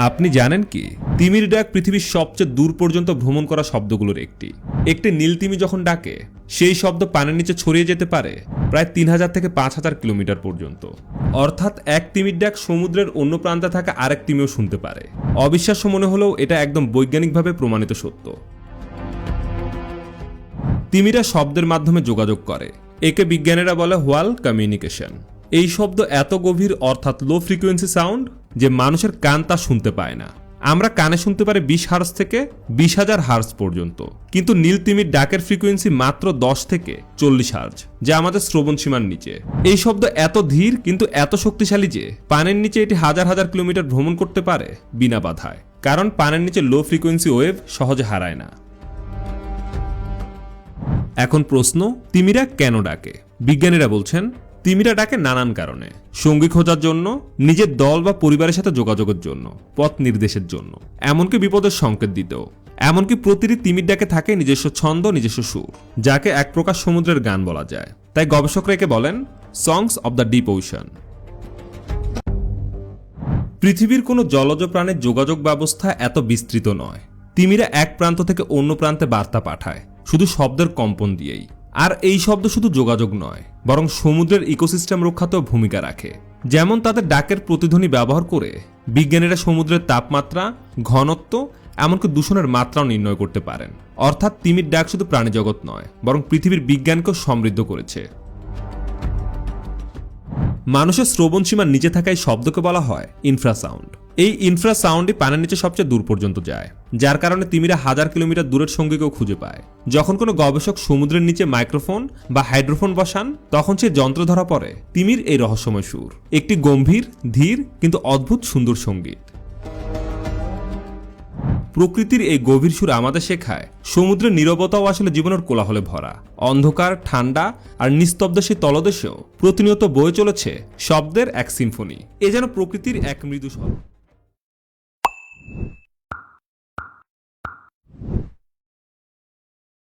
আপনি জানেন কি তিমির ডাক পৃথিবীর সবচেয়ে দূর পর্যন্ত ভ্রমণ করা শব্দগুলোর একটি নীল তিমি যখন ডাকে সেই শব্দ পানির নিচে ছড়িয়ে যেতে পারে প্রায় 3000 থেকে 5000 কিলোমিটার পর্যন্ত। অর্থাৎ এক তিমির ডাক সমুদ্রের অন্য প্রান্তে থাকা আরেক তিমিও শুনতে পারে। অবিশ্বাস্য মনে হলেও এটা একদম বৈজ্ঞানিকভাবে প্রমাণিত সত্য। তিমিরা শব্দের মাধ্যমে যোগাযোগ করে, একে বিজ্ঞানীরা বলে হোয়াল কমিউনিকেশন। এই শব্দ এত গভীর অর্থাৎ লো ফ্রিকোয়েন্সি সাউন্ড যে মানুষের কান তা শুনতে পায় না। আমরা কানে শুনতে পারি 20 হার্জ থেকে 20,000 হার্জ পর্যন্ত, কিন্তু নীল তিমির ডাকের ফ্রিকোয়েন্সি মাত্র 10 থেকে 40 হার্জ, যা আমাদের শ্রবণ সীমার নিচে। এই শব্দ এত ধীর কিন্তু এত শক্তিশালী যে পানির নিচে এটি হাজার হাজার কিলোমিটার ভ্রমণ করতে পারে বিনা বাধায়, কারণ পানির নিচে লো ফ্রিকোয়েন্সি ওয়েভ সহজে হারায় না। এখন প্রশ্ন, তিমিরা কেন ডাকে? বিজ্ঞানীরা বলছেন তিমিরা ডাকে নানান কারণে। সঙ্গী খোঁজার জন্য, নিজের দল বা পরিবারের সাথে যোগাযোগের জন্য, পথ নির্দেশের জন্য, এমনকি বিপদের সংকেত দিতেও। এমনকি প্রতিটি তিমির ডাকে থাকে নিজস্ব ছন্দ, নিজস্ব সুর, যাকে এক প্রকার সমুদ্রের গান বলা যায়। তাই গবেষকরা একে বলেন সংস অব দ্য ডিপ ওশান। পৃথিবীর কোনো জলজ প্রাণীর যোগাযোগ ব্যবস্থা এত বিস্তৃত নয়। তিমিরা এক প্রান্ত থেকে অন্য প্রান্তে বার্তা পাঠায় শুধু শব্দের কম্পন দিয়েই। আর এই শব্দ শুধু যোগাযোগ নয়, বরং সমুদ্রের ইকোসিস্টেম রক্ষাতেও ভূমিকা রাখে। যেমন তাদের ডাকের প্রতিধ্বনি ব্যবহার করে বিজ্ঞানীরা সমুদ্রের তাপমাত্রা, ঘনত্ব, এমনকি দূষণের মাত্রাও নির্ণয় করতে পারেন। অর্থাৎ তিমির ডাক শুধু প্রাণীজগৎ নয়, বরং পৃথিবীর বিজ্ঞানকেও সমৃদ্ধ করেছে। মানুষের শ্রবণ সীমার নিচে থাকা এই শব্দকে বলা হয় ইনফ্রাসাউন্ড। এই ইনফ্রাসাউন্ডই পানির নিচে সবচেয়ে দূর পর্যন্ত যায়, যার কারণে তিমিরা হাজার কিলোমিটার দূরের সঙ্গীকেও খুঁজে পায়। যখন কোনো গবেষক সমুদ্রের নিচে মাইক্রোফোন বা হাইড্রোফোন বসান, তখন সে যন্ত্র ধরা পড়ে তিমির এই রহস্যময় সুর, একটি গম্ভীর, ধীর কিন্তু অদ্ভুত সুন্দর সঙ্গীত। প্রকৃতির এই গভীর সুর আমাদের শেখায় সমুদ্রের নীরবতাও আসলে জীবনের কোলাহলে ভরা। অন্ধকার, ঠান্ডা আর নিস্তব্ধ সেই তলদেশেও প্রতিনিয়ত বয়ে চলেছে শব্দের এক সিম্ফনি। এ যেন প্রকৃতির এক মৃদু স্বর।